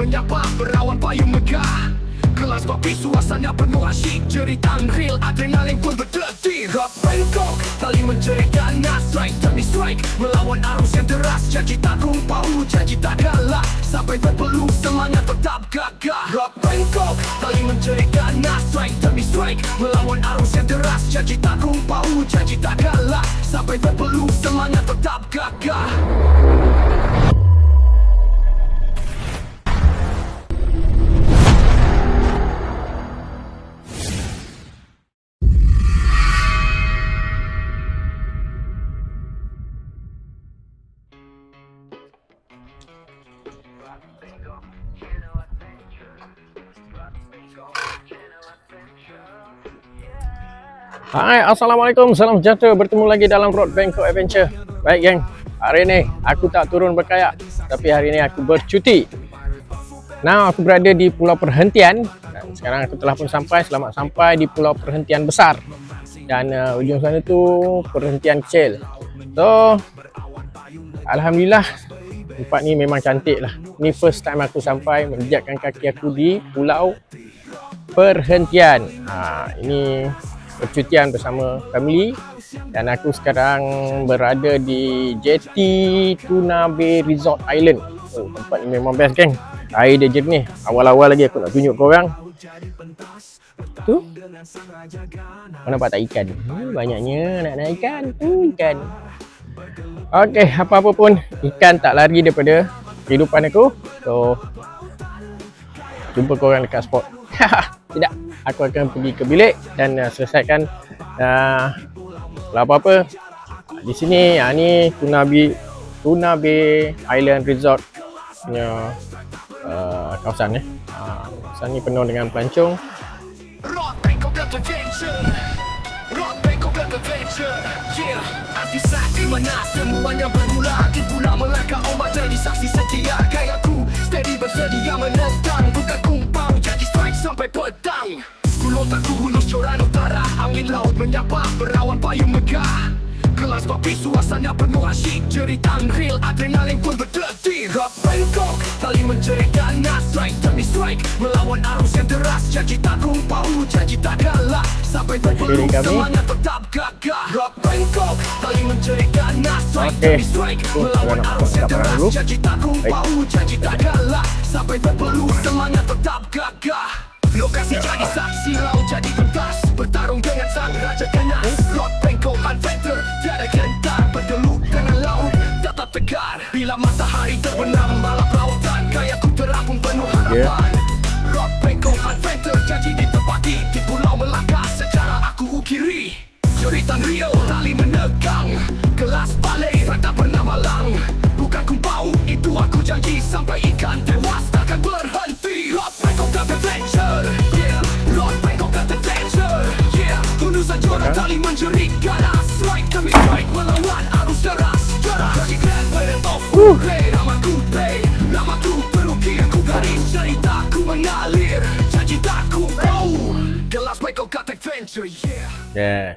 menyapa berawan payung megah. Kelas kopi suasana penuh asyik, cerita real, adrenalin pun berdetik. Rock Bangkok, tali menceritakan strike demi strike, melawan arus yang deras. Janji tak kumpau, janji tak kalah, sampai berpeluh semangat tetap gagah. Rock Bangkok, tali menceritakan strike demi strike, melawan arus yang deras. Janji tak kumpau, janji tak kalah, sampai berpeluh semangat tetap gagah. Hai, Assalamualaikum, salam sejahtera. Bertemu lagi dalam Rock Bangkok Adventure. Baik geng, hari ini aku tak turun berkayak, tapi hari ini aku bercuti. Nah, aku berada di pulau perhentian dan sekarang aku telah pun sampai. Selamat sampai di pulau perhentian besar. Dan ujung sana tu perhentian kecil. So, alhamdulillah tempat ni memang cantik lah. Ni first time aku sampai, menjejakkan kaki aku di pulau perhentian. Ini percutian bersama family dan aku sekarang berada di Jetty Tuna Bay Resort Island. Oh, tempat ni memang best geng. Air dia jernih. Awal-awal lagi aku nak tunjuk korang. Tu. Kau nampak tak ikan? Banyaknya nak ikan. Ikan. Okey, apa-apa pun ikan tak lari daripada kehidupan aku. So jumpa korang dekat spot. Tidak, aku akan pergi ke bilik dan selesaikan kalau apa-apa di sini. Ni Tuna Bay Island Resort punya kawasan. Kawasan ni penuh dengan pelancong. Rock Bangkok Adventure, Rock Bangkok Adventure, yeah. Arti saat di mana semuanya bermula, di pulau Melaka ombak jadi saksi setia. Gayaku steady bersedia menentang, bukan kumpau jadi strike sampai petang. Kulontaku hulus coran utara, angin laut menyapa berawan payung megah. Kelas kopi suasana penuh asyik, cerita real, adrenalin pun berdetik. Rock Bangkok, tali menceritakan strike demi strike, melawan arus yang deras. Janji tak kumpau, janji tak kalah, sampai berpeluh semangat tetap gagah. Rock Bangkok, tali menceritakan strike demi strike, melawan arus yang deras. Janji tak kumpau, janji tak kalah, sampai berpeluh semangat tetap gagah. Lokasi jadi saksi, laut jadi pentas, bertarung dengan sang raja ganas. Rock Bangkok Adventure, tiada gentar, bergeluk dengan laut tetap tegar. Bila matahari terbenam, malam lautan, gayaku terapung penuh harapan. Rock Bangkok Adventure, janji ditepati di pulau Melaka secara aku ukiri. Cerita Rio, tali menegang, kelas balai, rata bernama lang. Bukan kumpau, itu aku janji, sampai ikan tewas takkan berhenti. Rock Bangkok Adventure, yeah. Rock Bangkok Adventure, yeah. Hundusan juara tali menjerit ganas, strike demi strike, melawan arus deras. Jadi grand berentop, namaku play, namaku berukir, ku garis ceritaku mengalir. Janji tak kumpau, kelas Bangkok Adventure, yeah. Yes.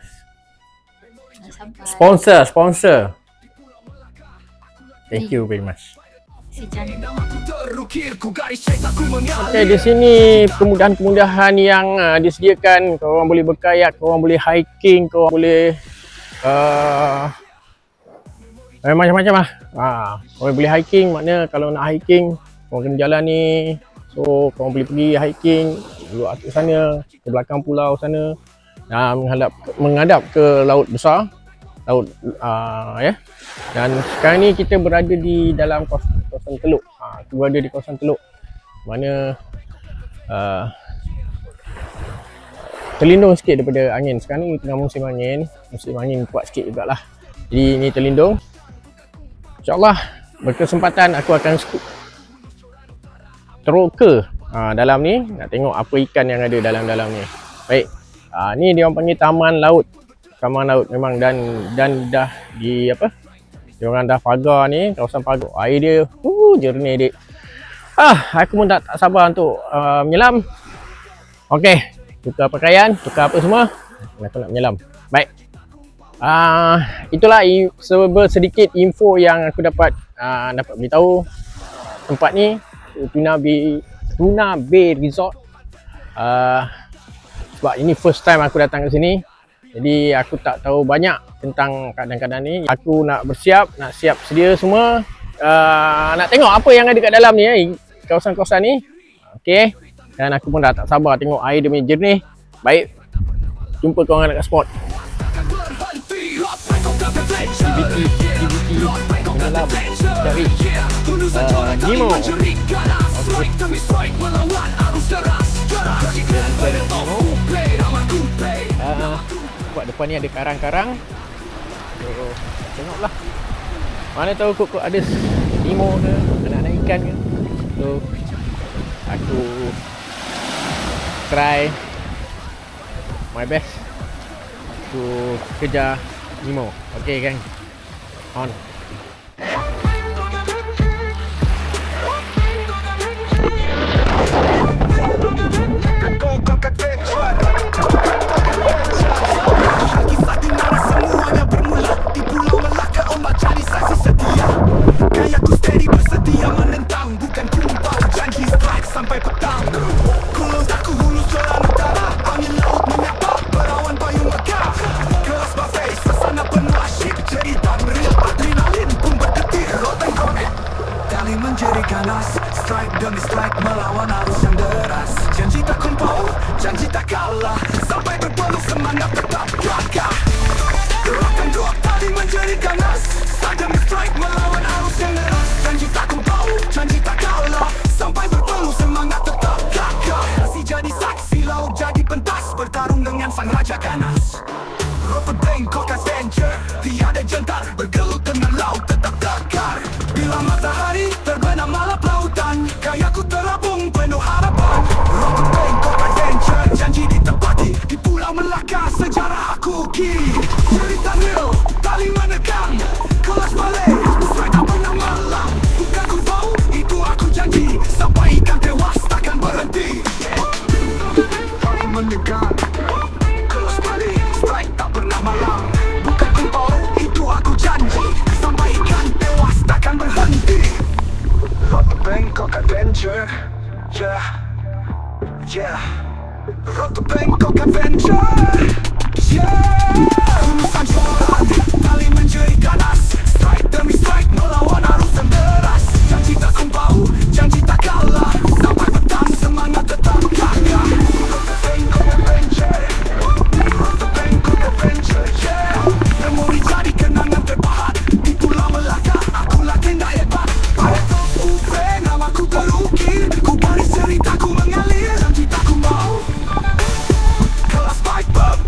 Sponsor. Thank you very much. Okay, di sini kemudahan-kemudahan yang disediakan. Korang boleh berkayak, korang boleh hiking, korang boleh macam-macam lah. Korang boleh hiking, maknanya kalau nak hiking korang kena jalan ni. So korang boleh pergi hiking luar ke sana, ke belakang pulau sana, menghadap ke laut besar, laut ya. Dan sekarang ni kita berada di dalam kawasan Teluk. Aku berada di kawasan Teluk, mana terlindung sikit daripada angin. Sekarang ni tengah musim angin kuat sikit jugalah. Jadi ni terlindung. InsyaAllah berkesempatan aku akan teroka dalam ni, nak tengok apa ikan yang ada dalam ni. Baik, ni dia orang panggil taman laut memang, dan dah di apa, dia orang dah pagar ni, kawasan pagar. Air dia jernih dik. Aku pun tak sabar untuk menyelam. Okey, tukar pakaian, tukar apa semua, aku nak menyelam. Baik, itulah sedikit info yang aku dapat beritahu tempat ni. Tuna Bay Resort. Sebab ini first time aku datang ke sini, jadi aku tak tahu banyak tentang keadaan-keadaan ni. Aku nak siap sedia semua, nak tengok apa yang ada kat dalam ni, kawasan-kawasan ni. Okey, dan aku pun dah tak sabar tengok air dia punya jernih. Baik, jumpa korang dekat spot. Aktiviti menyelam cari Nemo. Buat depan ni ada karang-karang. So, tengoklah. Mana tahu kok ada Nemo ke, anak-anak ikan ke. So, aku try my best to kejar Nemo. Okay, gang. On. Strike demi strike melawan arus yang deras. Janji tak kumpul, janji tak kalah. Sampai berpeluh semangat tetap gagah. Gerakan dua tali menjadi ganas. Strike demi strike melawan arus yang deras. Janji tak kumpul, janji tak kalah. Sampai berpeluh semangat tetap gagah. Si jadi saksi, laut jadi pentas. Bertarung dengan sang raja ganas. Rope Bangkok Adventure, tiada jentar. Bergelut dengan laut tetap tegar. Bila matahari terbenam malap lautan, gayaku terapung penuh harapan. Rope Bangkok Adventure, janji ditepati. Di Pulau Melaka sejarah aku kiri. Cerita real, tali menekan. Kelas balai, strike tak pernah malam. Bukan ku tahu, itu aku janji. Sampai ikan tewas takkan berhenti. Tali menekan. Kelas balai, strike tak pernah malam. Bukan ku tahu, itu aku janji. Sampai ikan tewas takkan berhenti. Rope Bangkok Adventure, yeah, yeah. Rope Bangkok Adventure, yeah. Urusan sholat, tali menjadi ganas. Strike demi strike melawan arus yang deras. Janji tak kumpau, janji tak kalah. Sampai petang semangat tetap gagah. Rope Bangkok Adventure, Rope Bangkok Adventure, yeah. Memori jadi kenangan terpahat. Di Pulau Melaka, akulah tenda hebat. Pada Upe, namaku terukir. Ku baris ceritaku mengalir. Janji tak kumpau, kelas pipe up.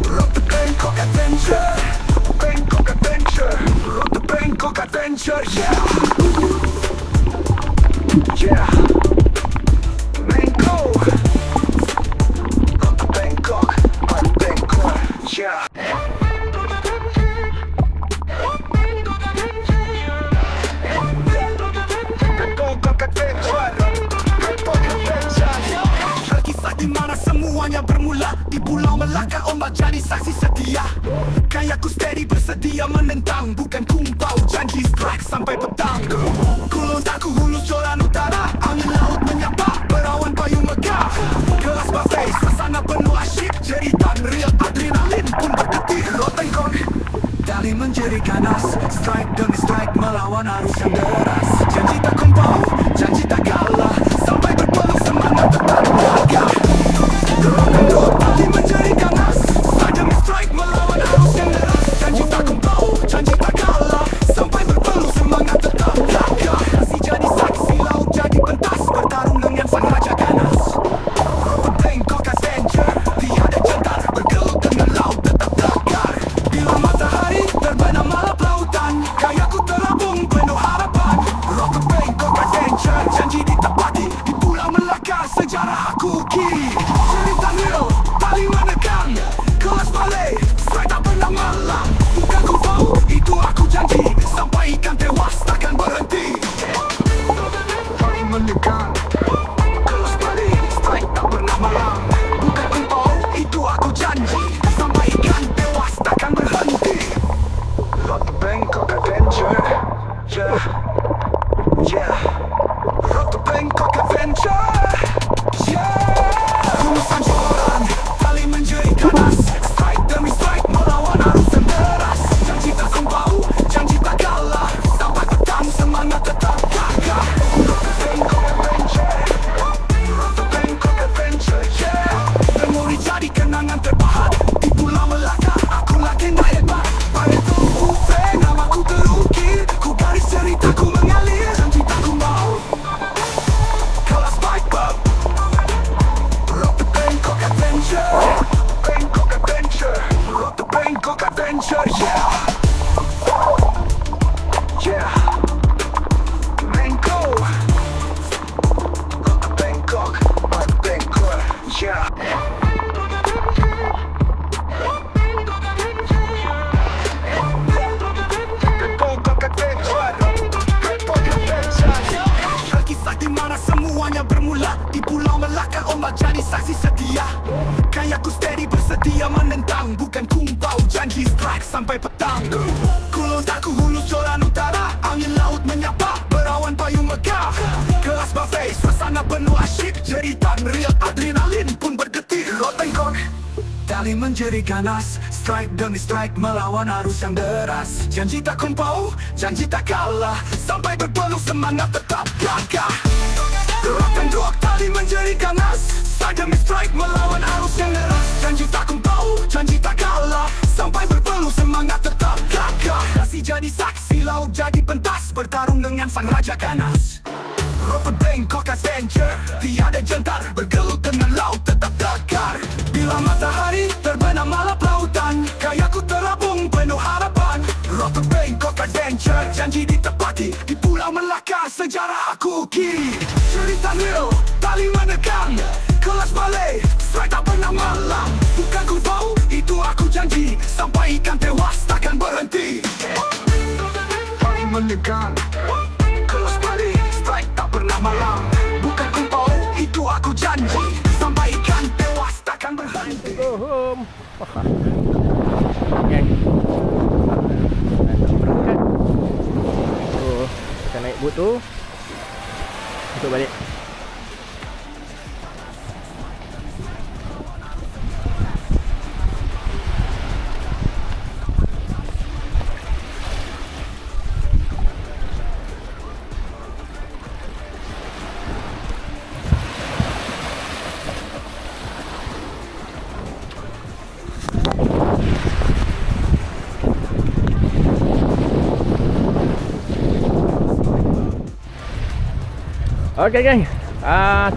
Rope Bangkok Adventure, Bangkok Adventure, Rope Bangkok Adventure, yeah, yeah. Bangkok, Rope Bangkok, Bangkok, yeah. Kisah di mana semuanya bermula. Di Pulau Melaka ombak jadi saksi setia. Kayaku steady bersedia menentang. Bukan kumpau, janji strike sampai petang. Ku lontar, ku hulus joran utara. Angin laut menyapa, berawan payung megah. Kelas buffet, suasana penuh asyik. Jeritan real, adrenalin pun berdetik. Rotengkong, tali menjadi ganas. Strike demi strike melawan arus yang deras. Janji tak kumpau, janji tak kalah. Sampai berpeluh semangat tetap gagah. Gerakan dua tali menjadi ganas. Strike demi strike melawan arus yang deras. Janji tak kumpau, janji tak kalah. Sampai berpeluh semangat tetap gagah. Si jadi saksi, laut jadi pentas. Bertarung dengan sang raja ganas. Rope Bangkok Adventure, tiada jentar. Bergelut dengan laut tetap tegar. Bila matahari terbenam malap lautan, gayaku terapung penuh harapan. Rope Bangkok Adventure, janji ditepati. Di Pulau Melaka sejarah aku kiri. Cerita real, tali menekan. Kelas balai, strike tak pernah malam. Bukan ku tahu, itu aku janji. Sampai ikan tewas takkan berhenti. Tali menekan. Kelas balai, strike tak pernah malam. Bukan ku tahu, itu aku janji. Sampai ikan tewas takkan berhenti. Rope Bangkok Adventure, yeah, yeah. menentang, bukan kumpau. Janji strike sampai petang. Kulon tak kuhulus joran utara, angin laut menyapa, berawan payung megah. Kelas buffet, suasana penuh asyik, jeritan real, adrenalin pun berdetik. Rot bengkok, tali menjerit ganas, strike demi strike melawan arus yang deras. Janji tak kumpau, janji tak kalah, sampai berpeluh semangat tetap gagah. Rock and rock, tali menjerit ganas, strike demi strike melawan arus yang deras. Janji tak kumpau, janji tak kalah, sampai berpeluh semangat tetap gagah. Kasih jadi saksi, laut jadi pentas, bertarung dengan sang raja ganas. Road Bangkok Adventure, tiada jentar, bergelut dengan laut tetap tegar. Bila matahari terbenam malap lautan, kayaku terapung penuh harapan. Road Bangkok Adventure, janji ditepati, di Pulau Melaka sejarah aku kiri. Cerita real, tali menekan, kelas balai, strike tak pernah malam. Bukan ku tahu, itu aku janji, sampai ikan tewas takkan berhenti. Tali menekan, kelas balai, strike tak pernah malam. Bukan ku tahu, itu aku janji, sampai ikan tewas takkan berhenti. Go home. Gang. Berangkat. So, kita naik boat tu untuk balik. Okey geng,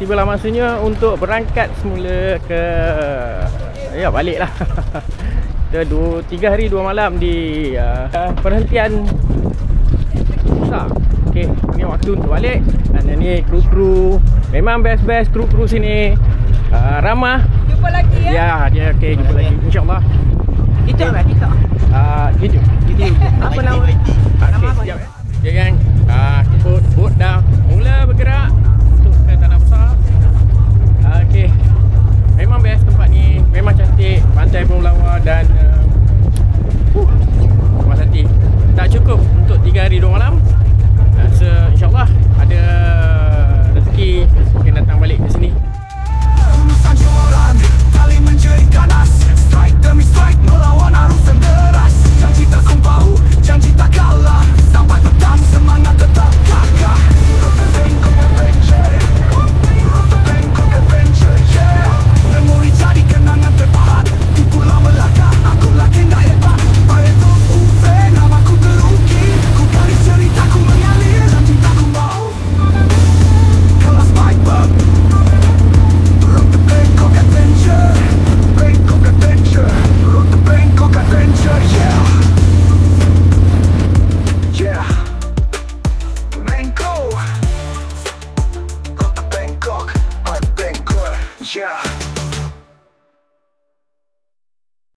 tibalah masanya untuk berangkat semula ke balik lah. Kita 3 hari 2 malam di perhentian besar. Okey, ini waktu untuk balik. Dan ni kru-kru, memang best-best kru-kru sini, ramah. Jumpa lagi ya. Ya, dia okey, jumpa lagi insya-Allah. Itu apa? Kita. Video. Apa nama? Okey, siap. Okey geng, boat dah mula bergerak untuk ke tanah besar. Okey, memang best tempat ni, memang cantik, pantai pun lawa dan puas hati. Tak cukup untuk 3 hari 2 malam. InsyaAllah ada rezeki mungkin datang balik ke sini.